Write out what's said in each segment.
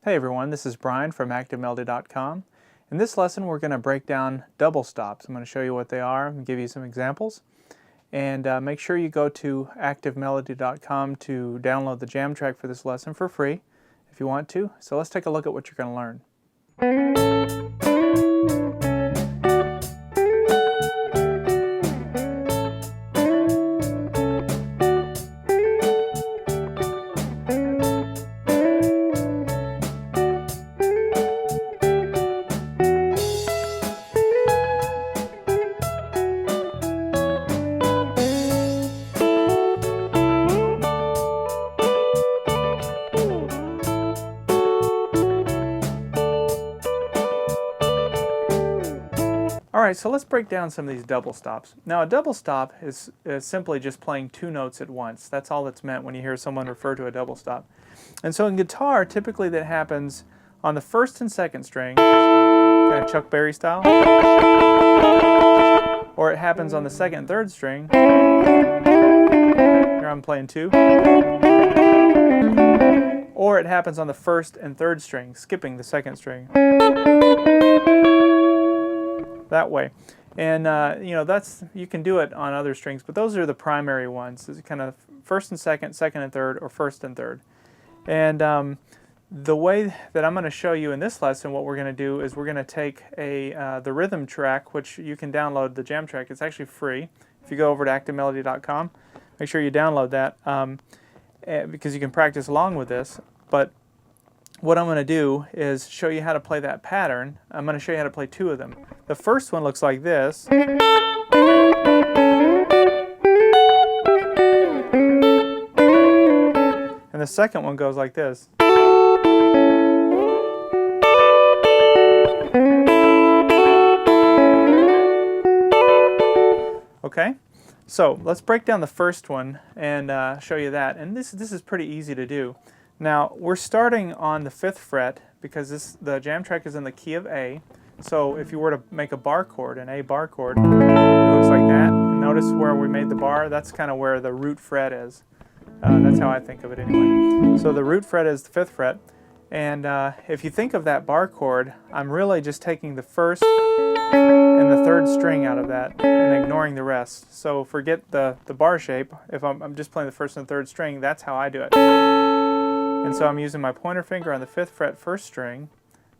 Hey everyone, this is Brian from ActiveMelody.com. In this lesson we're going to break down double stops. I'm going to show you what they are and give you some examples. And make sure you go to ActiveMelody.com to download the jam track for this lesson for free if you want to. So let's take a look at what you're going to learn. Alright, so let's break down some of these double stops. Now a double stop is simply just playing two notes at once. That's all that's meant when you hear someone refer to a double stop. And so in guitar, typically that happens on the first and second string, kind of Chuck Berry style, or it happens on the second and third string. Here I'm playing two. Or it happens on the first and third string, skipping the second string. That way. And you know, you can do it on other strings, but those are the primary ones. It's kind of first and second, second and third, or first and third. And the way that I'm going to show you in this lesson, what we're going to do is we're going to take the rhythm track, which you can download the jam track. It's actually free. If you go over to ActiveMelody.com, make sure you download that because you can practice along with this. But what I'm going to do is show you how to play that pattern. I'm going to show you how to play two of them. The first one looks like this. And the second one goes like this. Okay? So let's break down the first one and show you that. And this is pretty easy to do. Now, we're starting on the 5th fret because the jam track is in the key of A. So if you were to make a bar chord, an A bar chord, it looks like that. And notice where we made the bar, that's kind of where the root fret is. That's how I think of it anyway. So the root fret is the 5th fret. And if you think of that bar chord, I'm really just taking the first and the third string out of that and ignoring the rest. So forget the bar shape. If I'm just playing the first and third string, that's how I do it. And so I'm using my pointer finger on the 5th fret first string,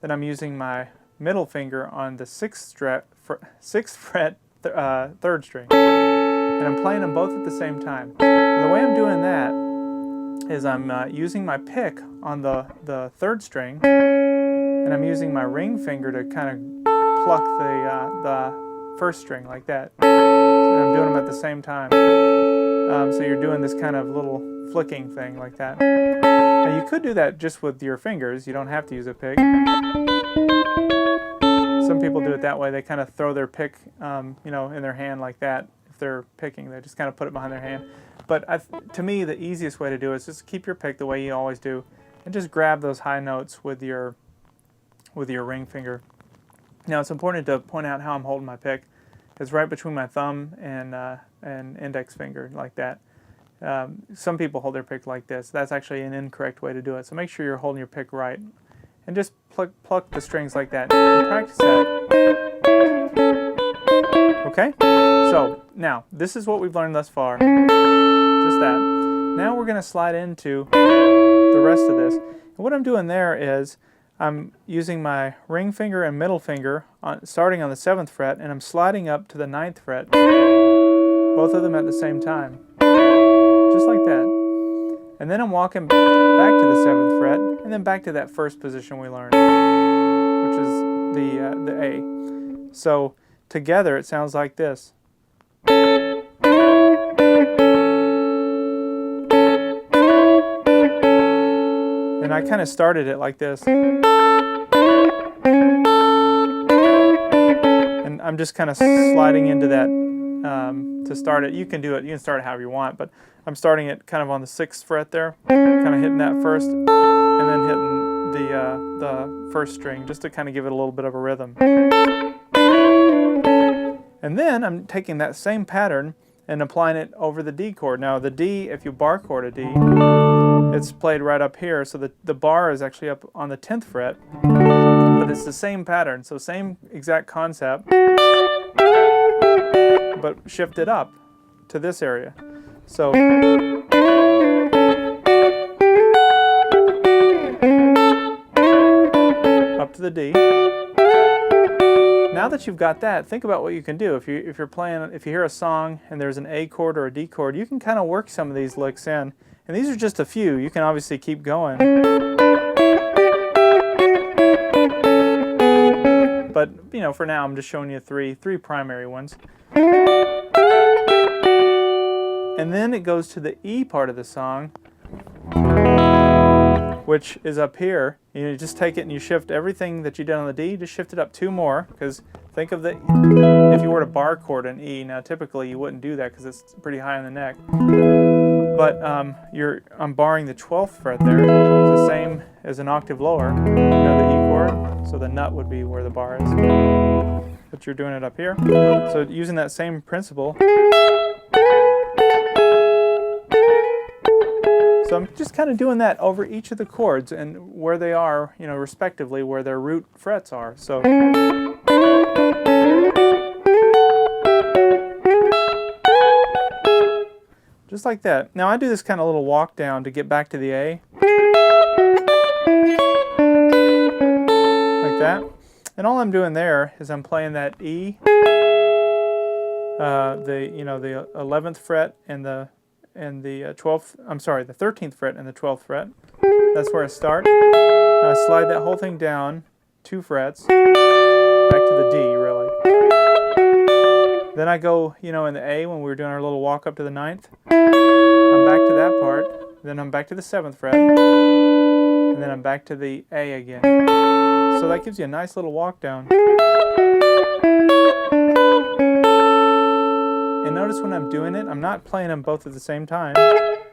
then I'm using my middle finger on the 6th fret third string. And I'm playing them both at the same time. And the way I'm doing that is I'm using my pick on the 3rd string, and I'm using my ring finger to kind of pluck the 1st string like that. And I'm doing them at the same time. So you're doing this kind of little flicking thing like that. Now you could do that just with your fingers. You don't have to use a pick. Some people do it that way. They kind of throw their pick, you know, in their hand like that. If they're picking, they just kind of put it behind their hand. But to me, the easiest way to do it is just keep your pick the way you always do, and just grab those high notes with your ring finger. Now it's important to point out how I'm holding my pick. It's right between my thumb and index finger, like that. Some people hold their pick like this. That's actually an incorrect way to do it. So make sure you're holding your pick right. And just pluck the strings like that. And practice that. Okay? So, now, this is what we've learned thus far. Just that. Now we're going to slide into the rest of this. And what I'm doing there is I'm using my ring finger and middle finger starting on the 7th fret, and I'm sliding up to the 9th fret. Both of them at the same time. Just like that. And then I'm walking back to the 7th fret, and then back to that first position we learned, which is the A. So together it sounds like this. And I kind of started it like this. And I'm just kind of sliding into that to start it. You can do it, you can start it however you want, but I'm starting it kind of on the 6th fret there, kind of hitting that first, and then hitting the first string, just to kind of give it a little bit of a rhythm. And then I'm taking that same pattern and applying it over the D chord. Now the D, if you bar chord a D, it's played right up here, so the bar is actually up on the 10th fret, but it's the same pattern, so same exact concept, but shifted up to this area. So up to the D. Now that you've got that, think about what you can do. If you hear a song and there's an A chord or a D chord, you can kind of work some of these licks in. And these are just a few. You can obviously keep going. But, you know, for now I'm just showing you three primary ones. And then it goes to the E part of the song, which is up here. You just take it and you shift everything that you did on the D, just shift it up 2 more, because think of if you were to bar chord an E, now typically you wouldn't do that because it's pretty high on the neck. But I'm barring the 12th fret there. It's the same as an octave lower, you know, the E chord, so the nut would be where the bar is. But you're doing it up here. So using that same principle. So I'm just kind of doing that over each of the chords and where they are, you know, respectively, where their root frets are. So just like that. Now I do this kind of little walk down to get back to the A. Like that. And all I'm doing there is I'm playing that E, the 11th fret and the 12th, I'm sorry, the 13th fret and the 12th fret. That's where I start. Now I slide that whole thing down 2 frets, back to the D, really. Then I go, you know, in the A when we were doing our little walk up to the 9th. I'm back to that part. Then I'm back to the 7th fret. And then I'm back to the A again. So that gives you a nice little walk down. And notice when I'm doing it, I'm not playing them both at the same time,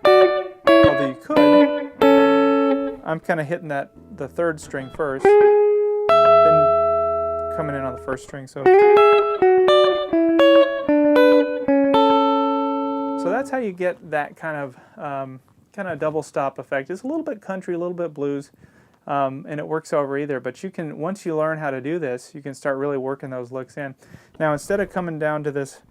although you could. I'm kind of hitting the 3rd string first, then coming in on the 1st string. So that's how you get that kind of double stop effect. It's a little bit country, a little bit blues, and it works over either. But you can, once you learn how to do this, you can start really working those licks in. Now instead of coming down to this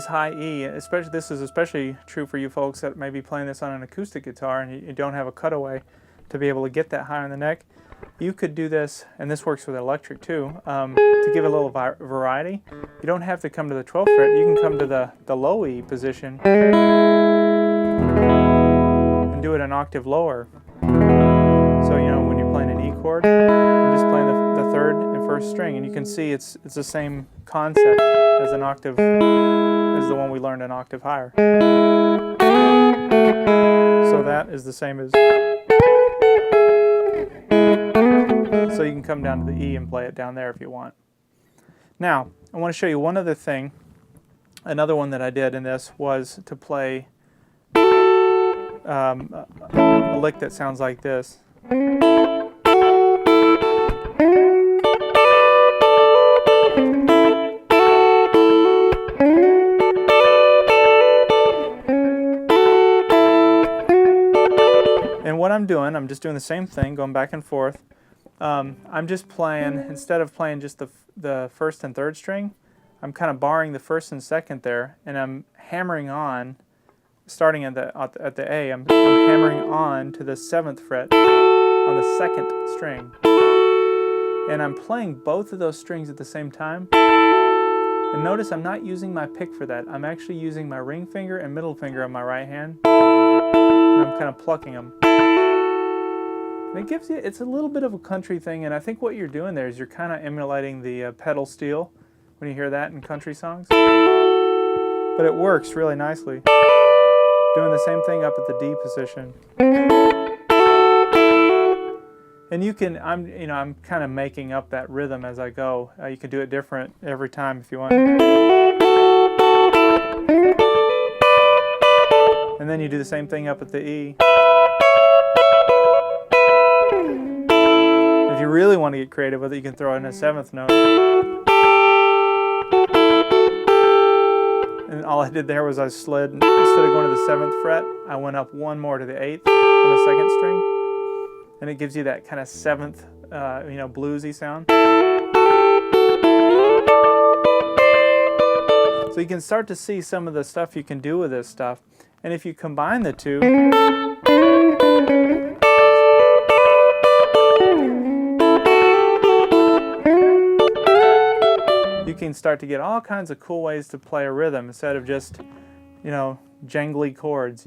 high E, this is especially true for you folks that may be playing this on an acoustic guitar and you don't have a cutaway to be able to get that high on the neck. You could do this, and this works with electric too, to give a little variety. You don't have to come to the 12th fret, you can come to the low E position and do it an octave lower. So, you know, when you're playing an E chord, I'm just playing the 3rd and 1st string, and you can see it's the same concept as an octave, as the one we learned an octave higher. So that is the same as. So you can come down to the E and play it down there if you want. Now, I want to show you one other thing. Another one that I did in this was to play a lick that sounds like this. And what I'm doing, I'm just doing the same thing, going back and forth. I'm just playing, instead of playing just the 1st and 3rd string, I'm kind of barring the 1st and 2nd there, and I'm hammering on, starting at the A, I'm hammering on to the 7th fret on the 2nd string. And I'm playing both of those strings at the same time. And notice I'm not using my pick for that. I'm actually using my ring finger and middle finger on my right hand. And I'm kind of plucking them. And it gives you, it's a little bit of a country thing, and I think what you're doing there is you're kind of emulating the pedal steel when you hear that in country songs. But it works really nicely. Doing the same thing up at the D position. And you can, I'm kind of making up that rhythm as I go. You can do it different every time if you want. And then you do the same thing up at the E. If you really want to get creative with it, you can throw in a 7th note. And all I did there was I slid, instead of going to the 7th fret, I went up one more to the 8th on the 2nd string. And it gives you that kind of 7th, bluesy sound. So you can start to see some of the stuff you can do with this stuff. And if you combine the two, you can start to get all kinds of cool ways to play a rhythm instead of just, jangly chords,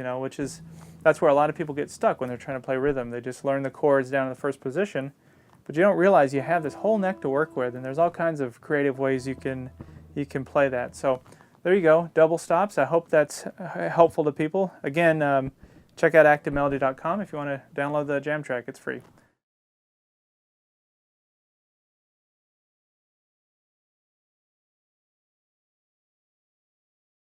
that's where a lot of people get stuck when they're trying to play rhythm. They just learn the chords down in the first position, but you don't realize you have this whole neck to work with, and there's all kinds of creative ways you can play that. So there you go, double stops. I hope that's helpful to people. Again, check out ActiveMelody.com if you want to download the jam track. It's free.